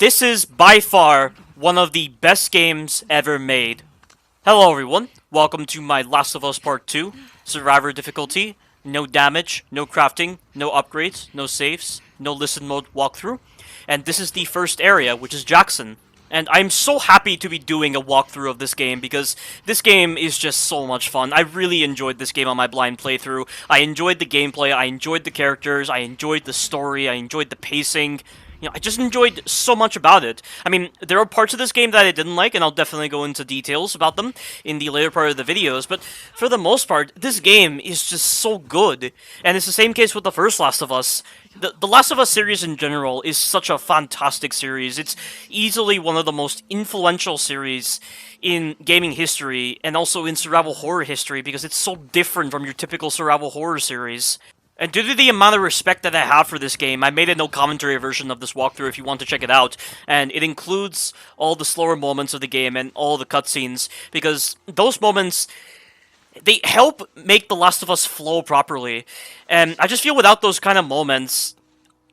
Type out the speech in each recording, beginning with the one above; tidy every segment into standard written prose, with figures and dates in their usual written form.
This is by far one of the best games ever made. Hello everyone, welcome to my Last of Us Part 2, Survivor difficulty, no damage, no crafting, no upgrades, no saves, no listen mode walkthrough, and this is the first area, which is Jackson. And I'm so happy to be doing a walkthrough of this game because this game is just so much fun. I really enjoyed this game on my blind playthrough. I enjoyed the gameplay, I enjoyed the characters, I enjoyed the story, I enjoyed the pacing. I just enjoyed so much about it. I mean, there are parts of this game that I didn't like, and I'll definitely go into details about them in the later part of the videos, but for the most part, this game is just so good. And it's the same case with the first Last of Us. The Last of Us series in general is such a fantastic series. It's easily one of the most influential series in gaming history, and also in survival horror history, because it's so different from your typical survival horror series. And due to the amount of respect that I have for this game, I made a no commentary version of this walkthrough if you want to check it out, and it includes all the slower moments of the game and all the cutscenes, because those moments, they help make The Last of Us flow properly, and I just feel without those kind of moments,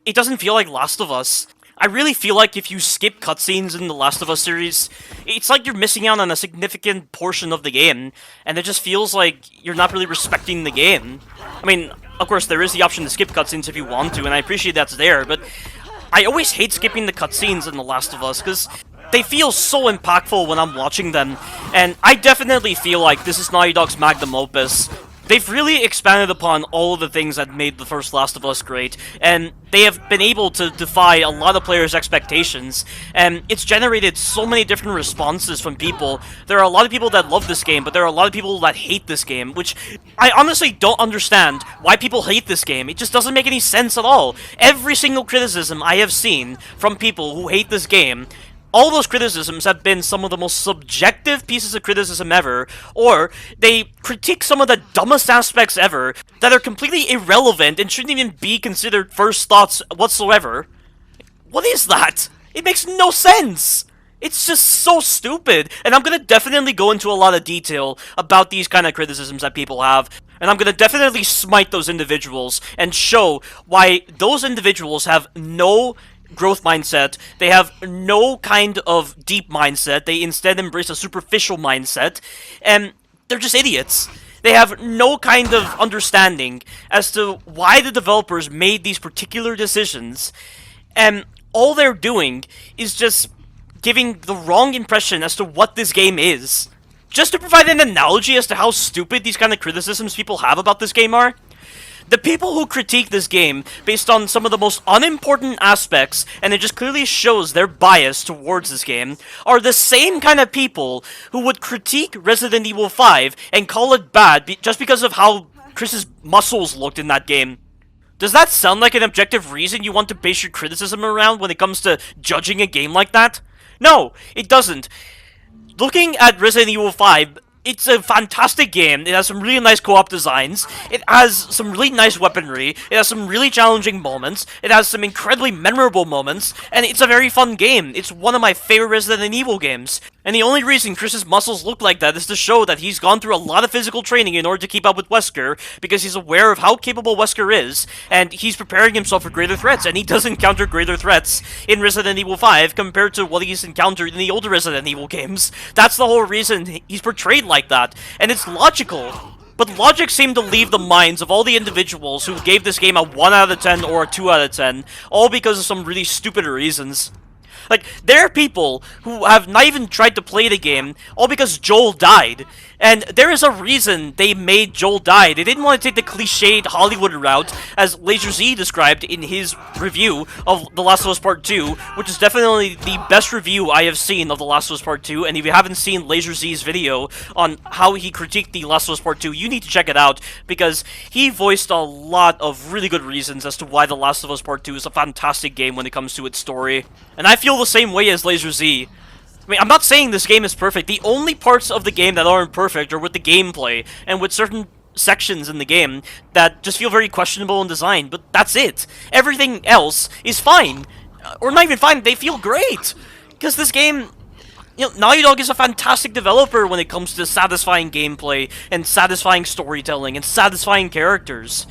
it doesn't feel like Last of Us. I really feel like if you skip cutscenes in the Last of Us series, it's like you're missing out on a significant portion of the game, and it just feels like you're not really respecting the game. I mean, of course, there is the option to skip cutscenes if you want to, and I appreciate that's there, but I always hate skipping the cutscenes in The Last of Us, because they feel so impactful when I'm watching them, and I definitely feel like this is Naughty Dog's magnum opus. They've really expanded upon all of the things that made the first Last of Us great, and they have been able to defy a lot of players' expectations, and it's generated so many different responses from people. There are a lot of people that love this game, but there are a lot of people that hate this game, which I honestly don't understand why people hate this game. It just doesn't make any sense at all. Every single criticism I have seen from people who hate this game, all those criticisms have been some of the most subjective pieces of criticism ever, or they critique some of the dumbest aspects ever that are completely irrelevant and shouldn't even be considered first thoughts whatsoever. What is that? It makes no sense! It's just so stupid, and I'm gonna definitely go into a lot of detail about these kind of criticisms that people have, and I'm gonna definitely smite those individuals and show why those individuals have no growth mindset, they have no kind of deep mindset, they instead embrace a superficial mindset, and they're just idiots. They have no kind of understanding as to why the developers made these particular decisions, and all they're doing is just giving the wrong impression as to what this game is. Just to provide an analogy as to how stupid these kind of criticisms people have about this game are, the people who critique this game based on some of the most unimportant aspects, and it just clearly shows their bias towards this game, are the same kind of people who would critique Resident Evil 5 and call it bad just because of how Chris's muscles looked in that game. Does that sound like an objective reason you want to base your criticism around when it comes to judging a game like that? No, it doesn't. Looking at Resident Evil 5, it's a fantastic game. It has some really nice co-op designs. It has some really nice weaponry. It has some really challenging moments. It has some incredibly memorable moments. And it's a very fun game. It's one of my favorite Resident Evil games. And the only reason Chris's muscles look like that is to show that he's gone through a lot of physical training in order to keep up with Wesker, because he's aware of how capable Wesker is, and he's preparing himself for greater threats, and he does encounter greater threats in Resident Evil 5 compared to what he's encountered in the older Resident Evil games. That's the whole reason he's portrayed like that, and it's logical. But logic seemed to leave the minds of all the individuals who gave this game a 1 out of 10 or a 2 out of 10, all because of some really stupid reasons. Like, there are people who have not even tried to play the game, all because Joel died. And there is a reason they made Joel die. They didn't want to take the cliched Hollywood route, as Laser Z described in his review of The Last of Us Part 2, which is definitely the best review I have seen of The Last of Us Part 2, and if you haven't seen Laser Z's video on how he critiqued The Last of Us Part 2, you need to check it out, because he voiced a lot of really good reasons as to why The Last of Us Part 2 is a fantastic game when it comes to its story. And I feel the same way as Laser Z. I mean, I'm not saying this game is perfect. The only parts of the game that aren't perfect are with the gameplay, and with certain sections in the game that just feel very questionable in design, but that's it. Everything else is fine. Or not even fine, they feel great! Because this game, Naughty Dog is a fantastic developer when it comes to satisfying gameplay, and satisfying storytelling, and satisfying characters.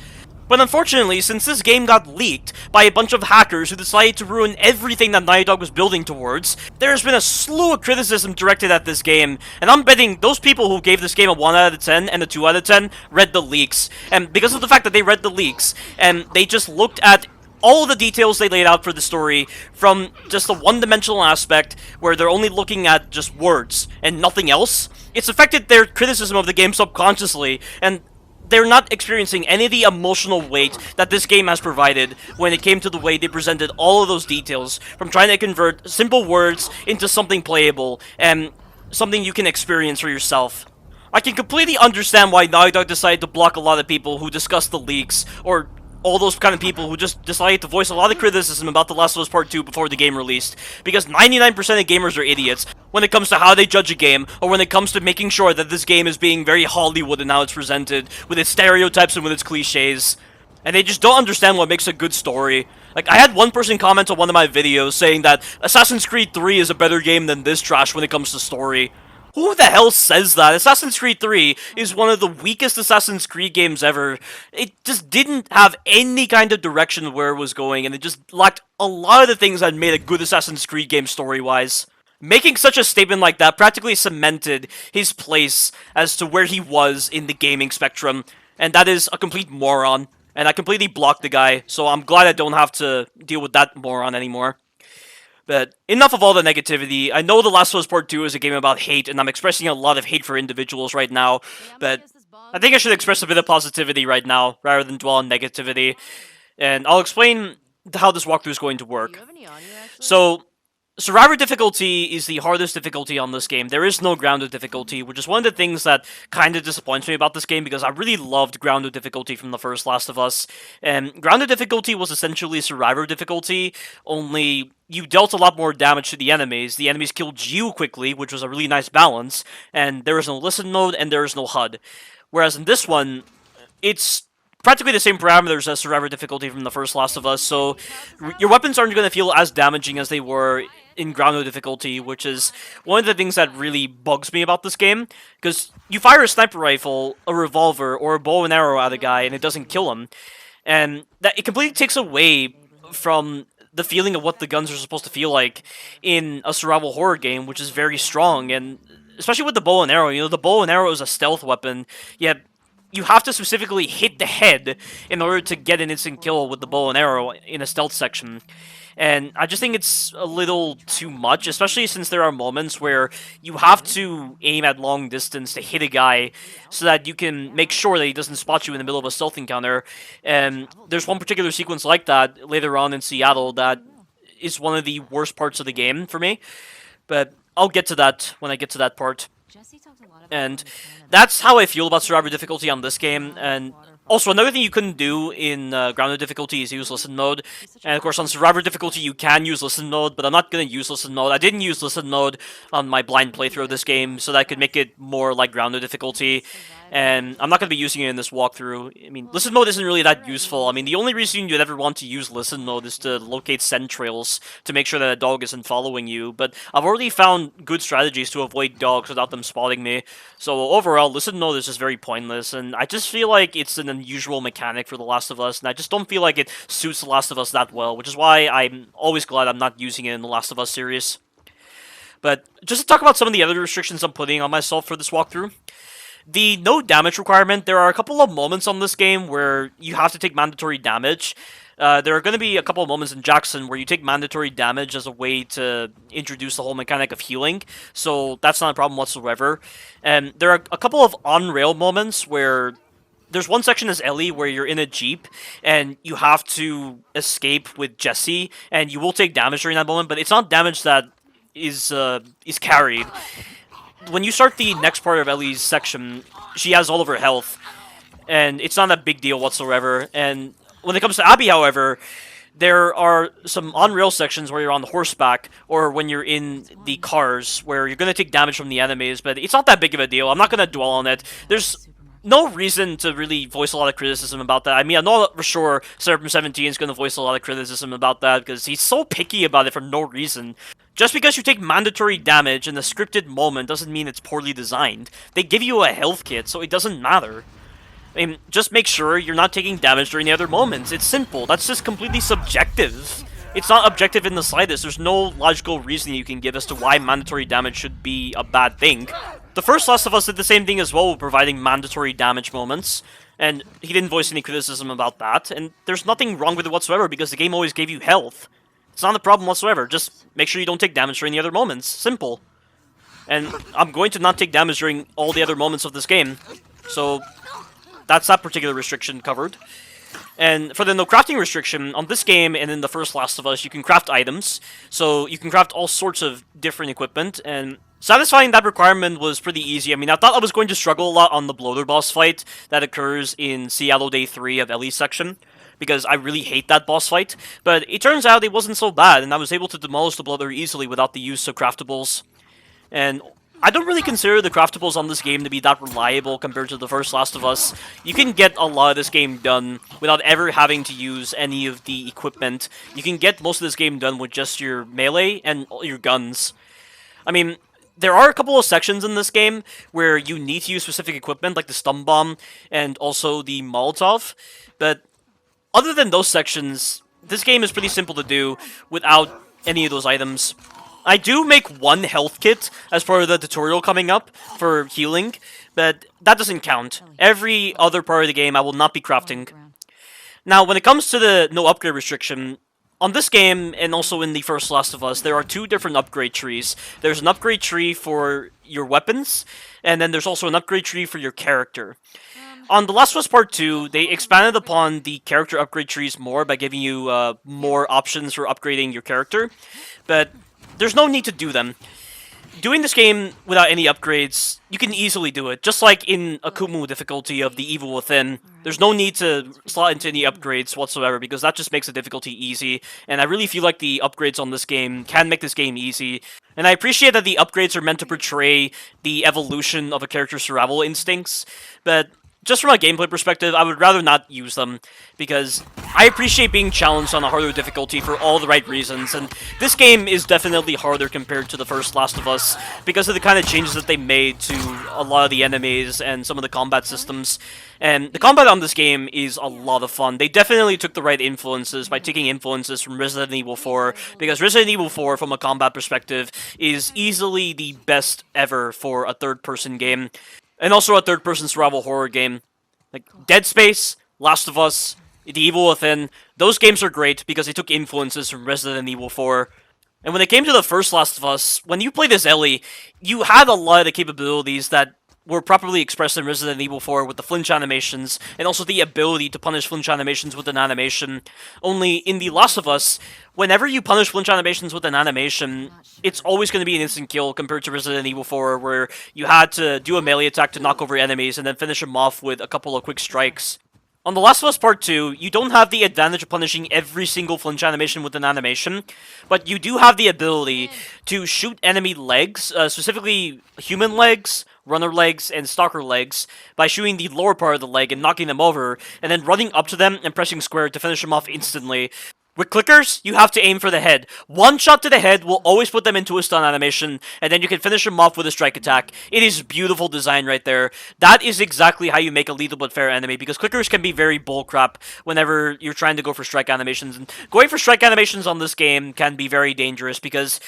But unfortunately, since this game got leaked by a bunch of hackers who decided to ruin everything that Naughty Dog was building towards, there has been a slew of criticism directed at this game, and I'm betting those people who gave this game a 1 out of 10 and a 2 out of 10 read the leaks. And because of the fact that they read the leaks, and they just looked at all of the details they laid out for the story from just a one-dimensional aspect where they're only looking at just words and nothing else, it's affected their criticism of the game subconsciously, and they're not experiencing any of the emotional weight that this game has provided when it came to the way they presented all of those details, from trying to convert simple words into something playable and something you can experience for yourself. I can completely understand why Naughty Dog decided to block a lot of people who discussed the leaks, or all those kind of people who just decided to voice a lot of criticism about The Last of Us Part 2 before the game released, because 99% of gamers are idiots when it comes to how they judge a game, or when it comes to making sure that this game is being very Hollywood in how it's presented, with its stereotypes and with its cliches. And they just don't understand what makes a good story. Like, I had one person comment on one of my videos saying that Assassin's Creed 3 is a better game than this trash when it comes to story. Who the hell says that? Assassin's Creed 3 is one of the weakest Assassin's Creed games ever. It just didn't have any kind of direction of where it was going, and it just lacked a lot of the things that made a good Assassin's Creed game story-wise. Making such a statement like that practically cemented his place as to where he was in the gaming spectrum, and that is a complete moron. And I completely blocked the guy, so I'm glad I don't have to deal with that moron anymore. But enough of all the negativity. I know The Last of Us Part 2 is a game about hate, and I'm expressing a lot of hate for individuals right now, but I think I should express a bit of positivity right now, rather than dwell on negativity. And I'll explain how this walkthrough is going to work. So, Survivor difficulty is the hardest difficulty on this game. There is no grounded difficulty, which is one of the things that kind of disappoints me about this game, because I really loved grounded difficulty from the first Last of Us. And grounded difficulty was essentially Survivor difficulty, only you dealt a lot more damage to the enemies. The enemies killed you quickly, which was a really nice balance, and there is no listen mode and there is no HUD. Whereas in this one, it's practically the same parameters as Survivor difficulty from the first Last of Us, so your weapons aren't going to feel as damaging as they were in grounded difficulty, which is one of the things that really bugs me about this game, because you fire a sniper rifle, a revolver, or a bow and arrow at a guy, and it doesn't kill him, and that it completely takes away from the feeling of what the guns are supposed to feel like in a survival horror game, which is very strong, and especially with the bow and arrow. You know, the bow and arrow is a stealth weapon, yet you have to specifically hit the head in order to get an instant kill with the bow and arrow in a stealth section. And I just think it's a little too much, especially since there are moments where you have to aim at long distance to hit a guy so that you can make sure that he doesn't spot you in the middle of a stealth encounter. And there's one particular sequence like that later on in Seattle that is one of the worst parts of the game for me. But I'll get to that when I get to that part. And that's how I feel about Survivor difficulty on this game. And also, another thing you couldn't do in grounded difficulty is use listen mode. And of course, on Survivor difficulty, you can use listen mode, but I'm not going to use listen mode. I didn't use listen mode on my blind playthrough of this game, so that I could make it more like grounded difficulty. And I'm not going to be using it in this walkthrough. I mean, listen mode isn't really that useful. I mean, the only reason you'd ever want to use listen mode is to locate scent trails to make sure that a dog isn't following you. But I've already found good strategies to avoid dogs without them spotting me. So overall, listen mode is just very pointless. And I just feel like it's an unusual mechanic for The Last of Us. And I just don't feel like it suits The Last of Us that well, which is why I'm always glad I'm not using it in The Last of Us series. But just to talk about some of the other restrictions I'm putting on myself for this walkthrough. The no damage requirement, there are a couple of moments on this game where you have to take mandatory damage. There are going to be a couple of moments in Jackson where you take mandatory damage as a way to introduce the whole mechanic of healing, so that's not a problem whatsoever. And there are a couple of on-rail moments where there's one section as Ellie where you're in a Jeep and you have to escape with Jesse, and you will take damage during that moment, but it's not damage that is carried. When you start the next part of Ellie's section, she has all of her health, and it's not a big deal whatsoever. And when it comes to Abby, however, there are some on-rail sections where you're on the horseback, or when you're in the cars, where you're going to take damage from the enemies, but it's not that big of a deal. I'm not going to dwell on it. There's no reason to really voice a lot of criticism about that. I mean, I know for sure Seraph17 is going to voice a lot of criticism about that, because he's so picky about it for no reason. Just because you take mandatory damage in a scripted moment doesn't mean it's poorly designed. They give you a health kit, so it doesn't matter. I mean, just make sure you're not taking damage during the other moments. It's simple. That's just completely subjective. It's not objective in the slightest. There's no logical reason you can give as to why mandatory damage should be a bad thing. The first Last of Us did the same thing as well, providing mandatory damage moments, and he didn't voice any criticism about that, and there's nothing wrong with it whatsoever because the game always gave you health. It's not a problem whatsoever. Just make sure you don't take damage during the other moments. Simple. And I'm going to not take damage during all the other moments of this game, so that's that particular restriction covered. And for the no crafting restriction, on this game and in the first Last of Us, you can craft items. So you can craft all sorts of different equipment, and satisfying that requirement was pretty easy. I mean, I thought I was going to struggle a lot on the bloater boss fight that occurs in Seattle Day 3 of Ellie's section, because I really hate that boss fight. But it turns out it wasn't so bad, and I was able to demolish the bloater easily without the use of craftables. And I don't really consider the craftables on this game to be that reliable compared to the first Last of Us. You can get a lot of this game done without ever having to use any of the equipment. You can get most of this game done with just your melee and your guns. I mean, there are a couple of sections in this game where you need to use specific equipment, like the stun bomb and also the Molotov, but other than those sections, this game is pretty simple to do without any of those items. I do make one health kit as part of the tutorial coming up for healing, but that doesn't count. Every other part of the game I will not be crafting. Now, when it comes to the no upgrade restriction, on this game, and also in the first Last of Us, there are two different upgrade trees. There's an upgrade tree for your weapons, and then there's also an upgrade tree for your character. On The Last of Us Part 2, they expanded upon the character upgrade trees more by giving you more options for upgrading your character, but there's no need to do them. Doing this game without any upgrades, you can easily do it. Just like in Akumu difficulty of The Evil Within, there's no need to slot into any upgrades whatsoever because that just makes the difficulty easy. And I really feel like the upgrades on this game can make this game easy. And I appreciate that the upgrades are meant to portray the evolution of a character's survival instincts, but just from a gameplay perspective, I would rather not use them, because I appreciate being challenged on a harder difficulty for all the right reasons, and this game is definitely harder compared to the first Last of Us, because of the kind of changes that they made to a lot of the enemies and some of the combat systems. And the combat on this game is a lot of fun. They definitely took the right influences by taking influences from Resident Evil 4, because Resident Evil 4, from a combat perspective, is easily the best ever for a third-person game. And also a third-person survival horror game. Like Dead Space, Last of Us, The Evil Within, those games are great because they took influences from Resident Evil 4. And when it came to the first Last of Us, when you played as Ellie, you had a lot of the capabilities that were properly expressed in Resident Evil 4 with the flinch animations, and also the ability to punish flinch animations with an animation. Only in The Last of Us, whenever you punish flinch animations with an animation, it's always going to be an instant kill compared to Resident Evil 4, where you had to do a melee attack to knock over enemies and then finish them off with a couple of quick strikes. On The Last of Us Part 2, you don't have the advantage of punishing every single flinch animation with an animation, but you do have the ability to shoot enemy legs, specifically human legs, runner legs, and stalker legs, by shooting the lower part of the leg and knocking them over, and then running up to them and pressing square to finish them off instantly. With clickers, you have to aim for the head. One shot to the head will always put them into a stun animation, and then you can finish them off with a strike attack. It is beautiful design right there. That is exactly how you make a lethal but fair enemy, because clickers can be very bullcrap whenever you're trying to go for strike animations. And going for strike animations on this game can be very dangerous, because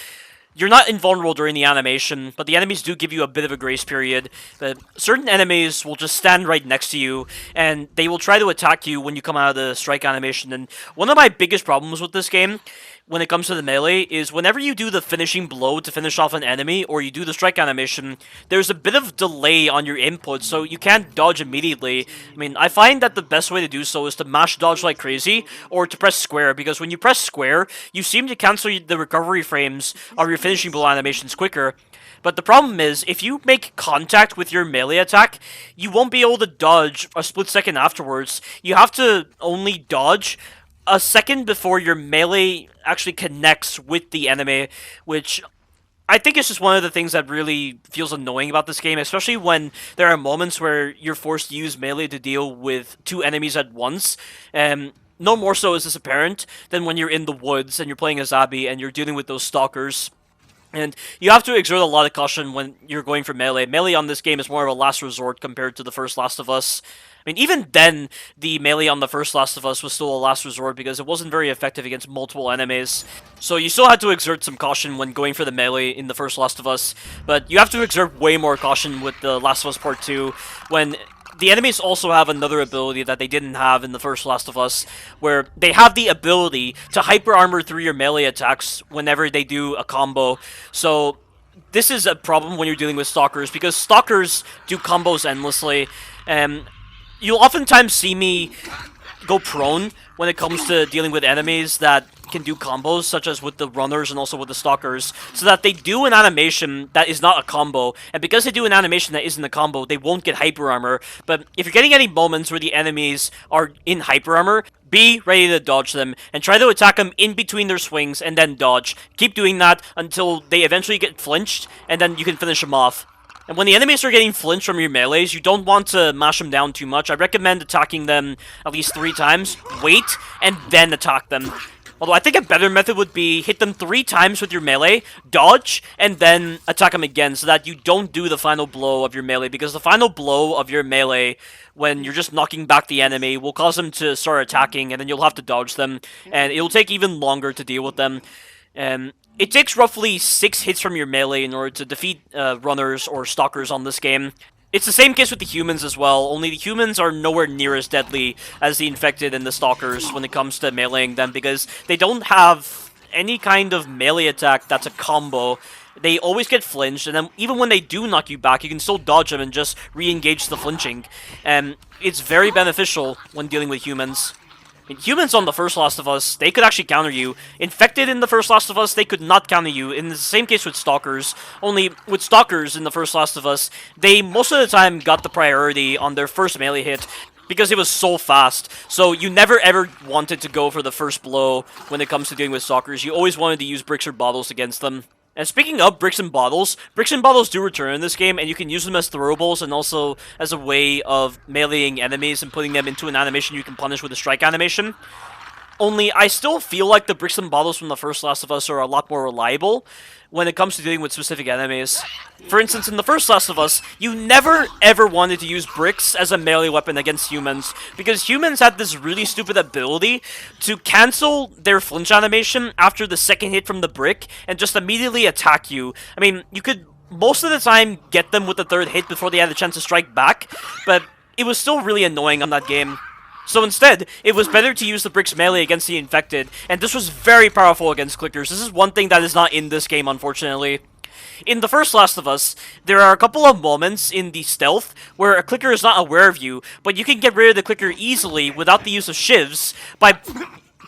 you're not invulnerable during the animation, but the enemies do give you a bit of a grace period. But certain enemies will just stand right next to you, and they will try to attack you when you come out of the strike animation. And one of my biggest problems with this game, when it comes to the melee, is whenever you do the finishing blow to finish off an enemy, or you do the strike animation, there's a bit of delay on your input, so you can't dodge immediately. I mean, I find that the best way to do so is to mash dodge like crazy, or to press square, because when you press square, you seem to cancel the recovery frames of your finishing blow animations quicker. But the problem is, if you make contact with your melee attack, you won't be able to dodge a split second afterwards. You have to only dodge a second before your melee actually connects with the enemy, which I think is just one of the things that really feels annoying about this game, especially when there are moments where you're forced to use melee to deal with two enemies at once. No more so is this apparent than when you're in the woods and you're playing as Abby and you're dealing with those stalkers. And you have to exert a lot of caution when you're going for melee. Melee on this game is more of a last resort compared to the first Last of Us. I mean, even then, the melee on the first Last of Us was still a last resort because it wasn't very effective against multiple enemies. So you still had to exert some caution when going for the melee in the first Last of Us, but you have to exert way more caution with the Last of Us Part 2 when the enemies also have another ability that they didn't have in the first Last of Us, where they have the ability to hyper armor through your melee attacks whenever they do a combo. So this is a problem when you're dealing with stalkers, because stalkers do combos endlessly, and you'll oftentimes see me go prone when it comes to dealing with enemies that can do combos, such as with the runners and also with the stalkers, so that they do an animation that is not a combo, and because they do an animation that isn't a combo, they won't get hyper armor. But if you're getting any moments where the enemies are in hyper armor, be ready to dodge them, and try to attack them in between their swings, and then dodge. Keep doing that until they eventually get flinched, and then you can finish them off. And when the enemies are getting flinched from your melees, you don't want to mash them down too much. I recommend attacking them at least 3 times, wait, and then attack them. Although I think a better method would be hit them 3 times with your melee, dodge, and then attack them again so that you don't do the final blow of your melee, because the final blow of your melee, when you're just knocking back the enemy, will cause them to start attacking, and then you'll have to dodge them, and it'll take even longer to deal with them. It takes roughly 6 hits from your melee in order to defeat runners or stalkers on this game. It's the same case with the humans as well, only the humans are nowhere near as deadly as the infected and the stalkers when it comes to meleeing them, because they don't have any kind of melee attack that's a combo. They always get flinched, and then even when they do knock you back, you can still dodge them and just re-engage the flinching. And it's very beneficial when dealing with humans. Humans on the first Last of Us, they could actually counter you. Infected in the first Last of Us, they could not counter you. In the same case with Stalkers, only with Stalkers in the first Last of Us, they most of the time got the priority on their first melee hit because it was so fast. So you never ever wanted to go for the first blow when it comes to dealing with Stalkers. You always wanted to use bricks or bottles against them. And speaking of bricks and bottles do return in this game, and you can use them as throwables and also as a way of meleeing enemies and putting them into an animation you can punish with a strike animation. Only, I still feel like the bricks and bottles from the first Last of Us are a lot more reliable when it comes to dealing with specific enemies. For instance, in the first Last of Us, you never ever wanted to use bricks as a melee weapon against humans, because humans had this really stupid ability to cancel their flinch animation after the second hit from the brick and just immediately attack you. I mean, you could most of the time get them with the third hit before they had a chance to strike back, but it was still really annoying on that game. So instead, it was better to use the bricks melee against the infected, and this was very powerful against clickers. This is one thing that is not in this game, unfortunately. In the first Last of Us, there are a couple of moments in the stealth where a clicker is not aware of you, but you can get rid of the clicker easily without the use of shivs by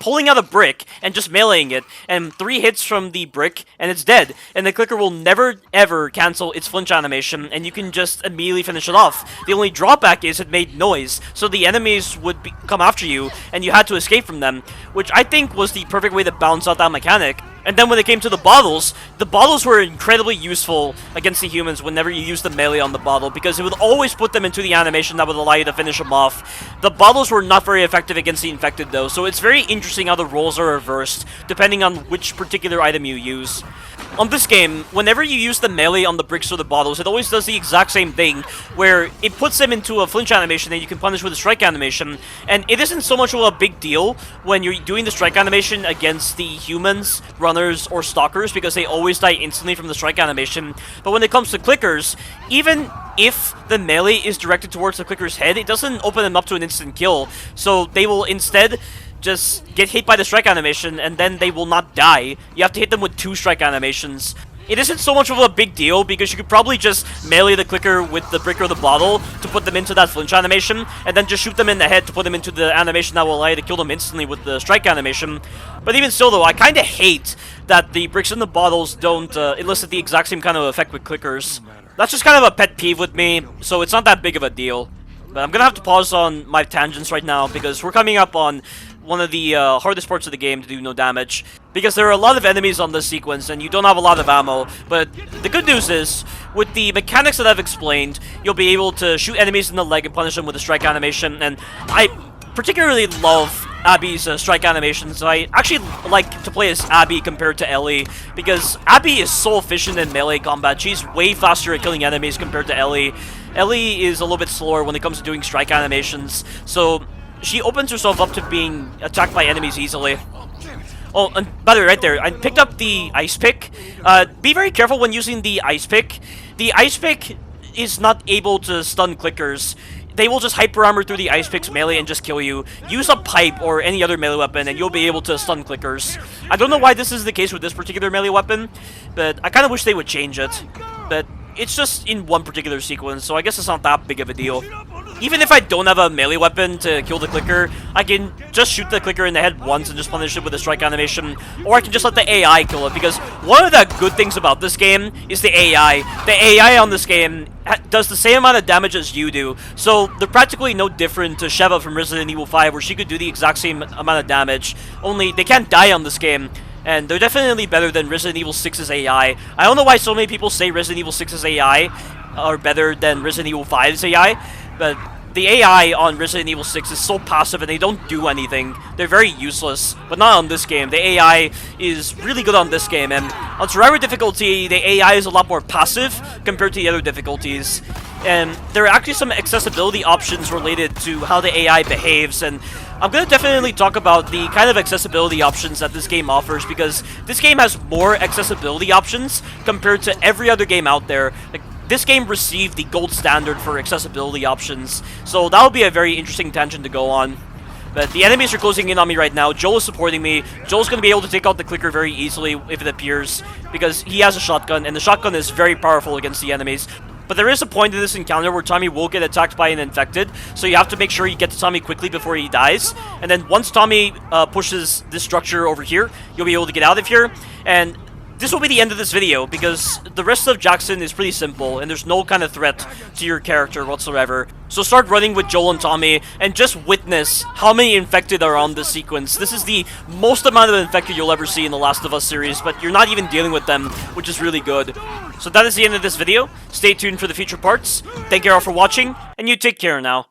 pulling out a brick and just meleeing it, and 3 hits from the brick and it's dead, and the clicker will never ever cancel its flinch animation, and you can just immediately finish it off. The only drawback is it made noise, so the enemies would come after you and you had to escape from them, which I think was the perfect way to balance out that mechanic. And then when it came to the bottles were incredibly useful against the humans whenever you use the melee on the bottle, because it would always put them into the animation that would allow you to finish them off. The bottles were not very effective against the infected though, so it's very interesting how the roles are reversed depending on which particular item you use. On this game, whenever you use the melee on the bricks or the bottles, it always does the exact same thing, where it puts them into a flinch animation that you can punish with a strike animation, and it isn't so much of a big deal when you're doing the strike animation against the humans, runners, or stalkers, because they always die instantly from the strike animation. But when it comes to clickers, even if the melee is directed towards the clicker's head, it doesn't open them up to an instant kill, so they will instead just get hit by the strike animation, and then they will not die. You have to hit them with 2 strike animations. It isn't so much of a big deal, because you could probably just melee the clicker with the brick or the bottle to put them into that flinch animation, and then just shoot them in the head to put them into the animation that will allow you to kill them instantly with the strike animation. But even still though, I kinda hate that the bricks and the bottles don't elicit the exact same kind of effect with clickers. That's just kind of a pet peeve with me, so it's not that big of a deal. But I'm gonna have to pause on my tangents right now, because we're coming up on one of the hardest parts of the game to do no damage, because there are a lot of enemies on this sequence and you don't have a lot of ammo. But the good news is, with the mechanics that I've explained, you'll be able to shoot enemies in the leg and punish them with a strike animation, and I particularly love Abby's strike animations. I actually like to play as Abby compared to Ellie, because Abby is so efficient in melee combat. She's way faster at killing enemies compared to Ellie. Ellie is a little bit slower when it comes to doing strike animations, so she opens herself up to being attacked by enemies easily. Oh, and by the way, right there, I picked up the ice pick. Be very careful when using the ice pick. The ice pick is not able to stun clickers. They will just hyper armor through the ice pick's melee and just kill you. Use a pipe or any other melee weapon and you'll be able to stun clickers. I don't know why this is the case with this particular melee weapon, but I kind of wish they would change it. But it's just in one particular sequence, so I guess it's not that big of a deal. Even if I don't have a melee weapon to kill the clicker, I can just shoot the clicker in the head once and just punish it with a strike animation, or I can just let the AI kill it, because one of the good things about this game is the AI. The AI on this game does the same amount of damage as you do, so they're practically no different to Sheva from Resident Evil 5, where she could do the exact same amount of damage, only they can't die on this game. And they're definitely better than Resident Evil 6's AI. I don't know why so many people say Resident Evil 6's AI are better than Resident Evil 5's AI, but the AI on Resident Evil 6 is so passive and they don't do anything. They're very useless, but not on this game. The AI is really good on this game, and on Survivor difficulty, the AI is a lot more passive compared to the other difficulties. And there are actually some accessibility options related to how the AI behaves, and I'm going to definitely talk about the kind of accessibility options that this game offers, because this game has more accessibility options compared to every other game out there. Like, this game received the gold standard for accessibility options, so that'll be a very interesting tangent to go on. But the enemies are closing in on me right now. Joel is supporting me. Joel's going to be able to take out the clicker very easily if it appears, because he has a shotgun, and the shotgun is very powerful against the enemies. But there is a point in this encounter where Tommy will get attacked by an infected, so you have to make sure you get to Tommy quickly before he dies. And then once Tommy pushes this structure over here, you'll be able to get out of here. And this will be the end of this video, because the rest of Jackson is pretty simple, and there's no kind of threat to your character whatsoever. So start running with Joel and Tommy, and just witness how many infected are on this sequence. This is the most amount of infected you'll ever see in the Last of Us series, but you're not even dealing with them, which is really good. So that is the end of this video. Stay tuned for the future parts. Thank you all for watching, and you take care now.